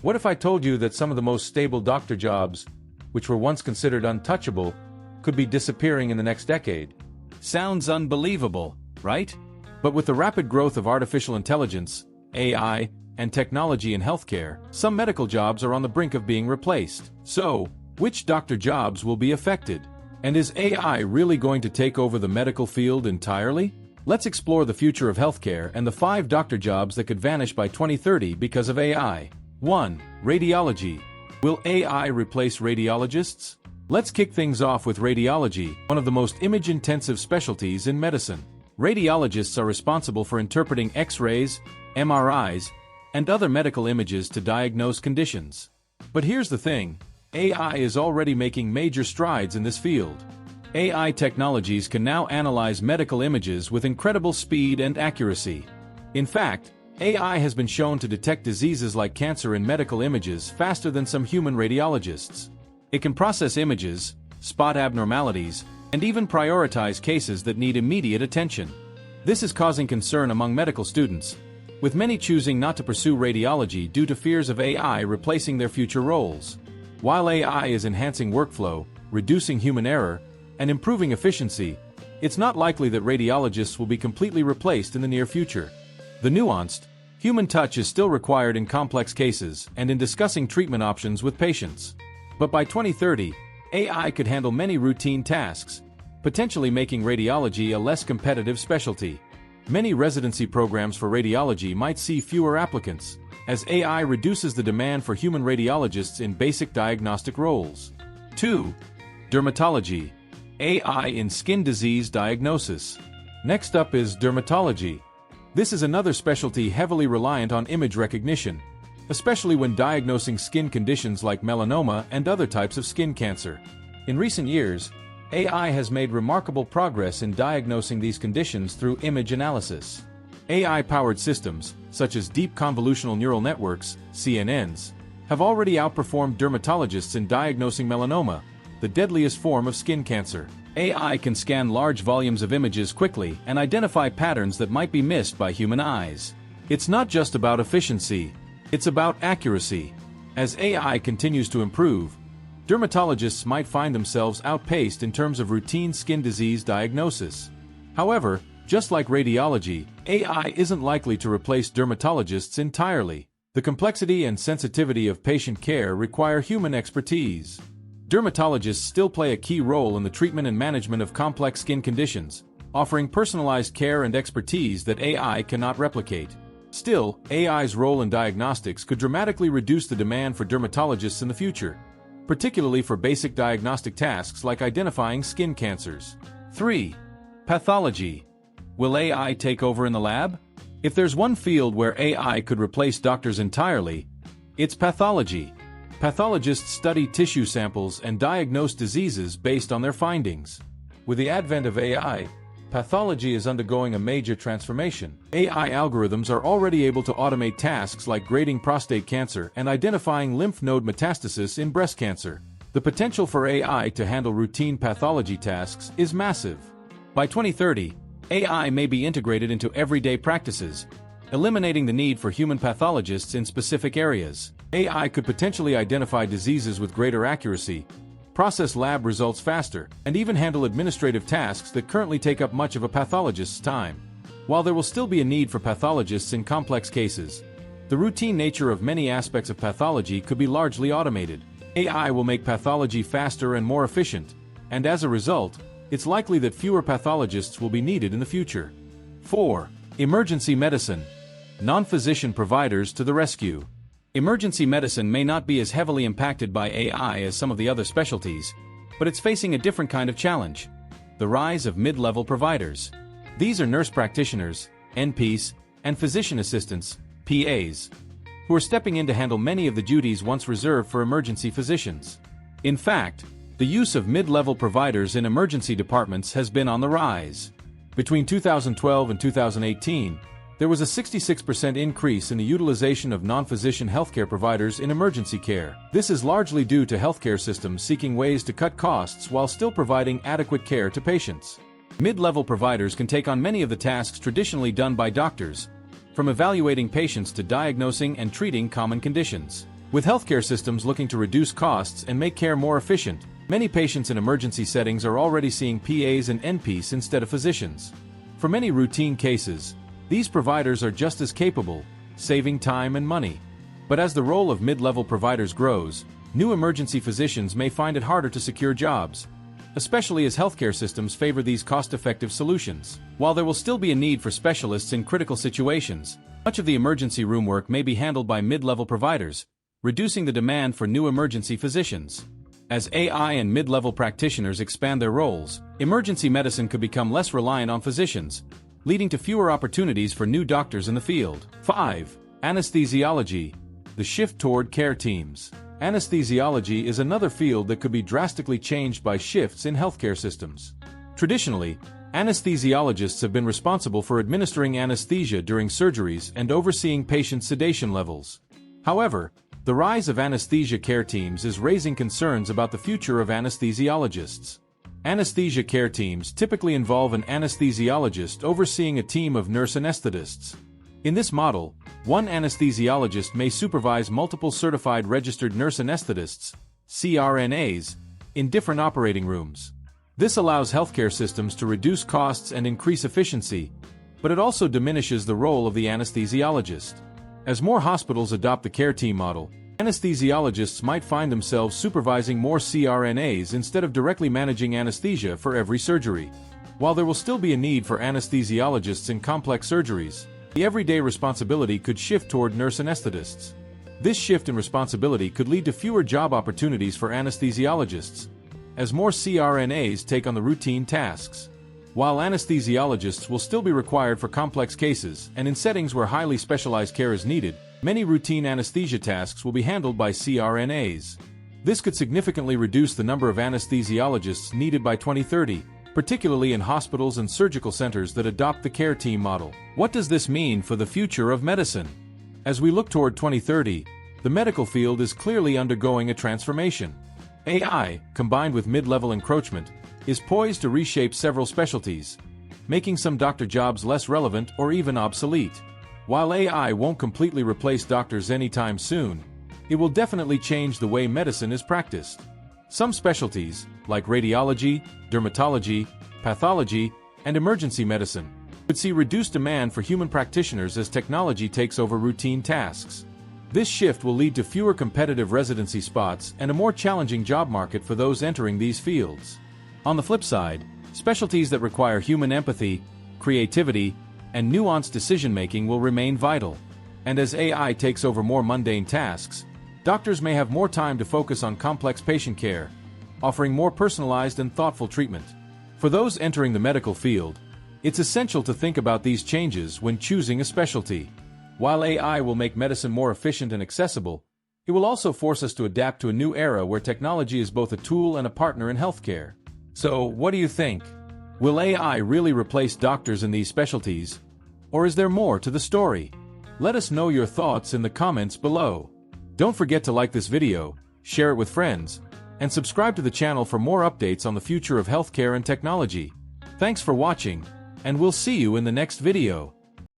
What if I told you that some of the most stable doctor jobs, which were once considered untouchable, could be disappearing in the next decade? Sounds unbelievable, right? But with the rapid growth of artificial intelligence, AI, and technology in healthcare, some medical jobs are on the brink of being replaced. So, which doctor jobs will be affected? And is AI really going to take over the medical field entirely? Let's explore the future of healthcare and the 5 doctor jobs that could vanish by 2030 because of AI. 1. Radiology. Will AI replace radiologists? Let's kick things off with radiology, one of the most image-intensive specialties in medicine. Radiologists are responsible for interpreting X-rays, MRIs, and other medical images to diagnose conditions. But here's the thing, AI is already making major strides in this field. AI technologies can now analyze medical images with incredible speed and accuracy. In fact, AI has been shown to detect diseases like cancer in medical images faster than some human radiologists. It can process images, spot abnormalities, and even prioritize cases that need immediate attention. This is causing concern among medical students, with many choosing not to pursue radiology due to fears of AI replacing their future roles. While AI is enhancing workflow, reducing human error, and improving efficiency, it's not likely that radiologists will be completely replaced in the near future. The nuanced, human touch is still required in complex cases and in discussing treatment options with patients. But by 2030, AI could handle many routine tasks, potentially making radiology a less competitive specialty. Many residency programs for radiology might see fewer applicants, as AI reduces the demand for human radiologists in basic diagnostic roles. 2. Dermatology. AI in skin disease diagnosis. Next up is dermatology. This is another specialty heavily reliant on image recognition, especially when diagnosing skin conditions like melanoma and other types of skin cancer. In recent years, AI has made remarkable progress in diagnosing these conditions through image analysis. AI-powered systems, such as deep convolutional neural networks, CNNs, have already outperformed dermatologists in diagnosing melanoma, the deadliest form of skin cancer. AI can scan large volumes of images quickly and identify patterns that might be missed by human eyes. It's not just about efficiency, it's about accuracy. As AI continues to improve, dermatologists might find themselves outpaced in terms of routine skin disease diagnosis. However, just like radiology, AI isn't likely to replace dermatologists entirely. The complexity and sensitivity of patient care require human expertise. Dermatologists still play a key role in the treatment and management of complex skin conditions, offering personalized care and expertise that AI cannot replicate. Still, AI's role in diagnostics could dramatically reduce the demand for dermatologists in the future, particularly for basic diagnostic tasks like identifying skin cancers. 3. Pathology. Will AI take over in the lab? If there's one field where AI could replace doctors entirely, it's pathology. Pathologists study tissue samples and diagnose diseases based on their findings. With the advent of AI, pathology is undergoing a major transformation. AI algorithms are already able to automate tasks like grading prostate cancer and identifying lymph node metastasis in breast cancer. The potential for AI to handle routine pathology tasks is massive. By 2030, AI may be integrated into everyday practices, eliminating the need for human pathologists in specific areas. AI could potentially identify diseases with greater accuracy, process lab results faster, and even handle administrative tasks that currently take up much of a pathologist's time. While there will still be a need for pathologists in complex cases, the routine nature of many aspects of pathology could be largely automated. AI will make pathology faster and more efficient, and as a result, it's likely that fewer pathologists will be needed in the future. 4. Emergency medicine. Non-physician providers to the rescue. Emergency medicine may not be as heavily impacted by AI as some of the other specialties, but it's facing a different kind of challenge: the rise of mid-level providers. These are nurse practitioners, NPs, and physician assistants, PAs, who are stepping in to handle many of the duties once reserved for emergency physicians. In fact, the use of mid-level providers in emergency departments has been on the rise. Between 2012 and 2018, there was a 66% increase in the utilization of non-physician healthcare providers in emergency care. This is largely due to healthcare systems seeking ways to cut costs while still providing adequate care to patients. Mid-level providers can take on many of the tasks traditionally done by doctors, from evaluating patients to diagnosing and treating common conditions. With healthcare systems looking to reduce costs and make care more efficient, many patients in emergency settings are already seeing PAs and NPs instead of physicians. For many routine cases, these providers are just as capable, saving time and money. But as the role of mid-level providers grows, new emergency physicians may find it harder to secure jobs, especially as healthcare systems favor these cost-effective solutions. While there will still be a need for specialists in critical situations, much of the emergency room work may be handled by mid-level providers, reducing the demand for new emergency physicians. As AI and mid-level practitioners expand their roles, emergency medicine could become less reliant on physicians, leading to fewer opportunities for new doctors in the field. 5. Anesthesiology, the shift toward care teams. Anesthesiology is another field that could be drastically changed by shifts in healthcare systems. Traditionally, anesthesiologists have been responsible for administering anesthesia during surgeries and overseeing patient sedation levels. However, the rise of anesthesia care teams is raising concerns about the future of anesthesiologists. Anesthesia care teams typically involve an anesthesiologist overseeing a team of nurse anesthetists. In this model, one anesthesiologist may supervise multiple certified registered nurse anesthetists, CRNAs, in different operating rooms. This allows healthcare systems to reduce costs and increase efficiency, but it also diminishes the role of the anesthesiologist. As more hospitals adopt the care team model, anesthesiologists might find themselves supervising more CRNAs instead of directly managing anesthesia for every surgery. While there will still be a need for anesthesiologists in complex surgeries, the everyday responsibility could shift toward nurse anesthetists. This shift in responsibility could lead to fewer job opportunities for anesthesiologists, as more CRNAs take on the routine tasks. While anesthesiologists will still be required for complex cases and in settings where highly specialized care is needed, many routine anesthesia tasks will be handled by CRNAs. This could significantly reduce the number of anesthesiologists needed by 2030, particularly in hospitals and surgical centers that adopt the care team model. What does this mean for the future of medicine? As we look toward 2030, the medical field is clearly undergoing a transformation. AI, combined with mid-level encroachment, is poised to reshape several specialties, making some doctor jobs less relevant or even obsolete. While AI won't completely replace doctors anytime soon, it will definitely change the way medicine is practiced. Some specialties, like radiology, dermatology, pathology, and emergency medicine, could see reduced demand for human practitioners as technology takes over routine tasks. This shift will lead to fewer competitive residency spots and a more challenging job market for those entering these fields. On the flip side, specialties that require human empathy, creativity, and nuanced decision-making will remain vital. And as AI takes over more mundane tasks, doctors may have more time to focus on complex patient care, offering more personalized and thoughtful treatment. For those entering the medical field, it's essential to think about these changes when choosing a specialty. While AI will make medicine more efficient and accessible, it will also force us to adapt to a new era where technology is both a tool and a partner in healthcare. So, what do you think? Will AI really replace doctors in these specialties? Or is there more to the story? Let us know your thoughts in the comments below. Don't forget to like this video, share it with friends, and subscribe to the channel for more updates on the future of healthcare and technology. Thanks for watching, and we'll see you in the next video.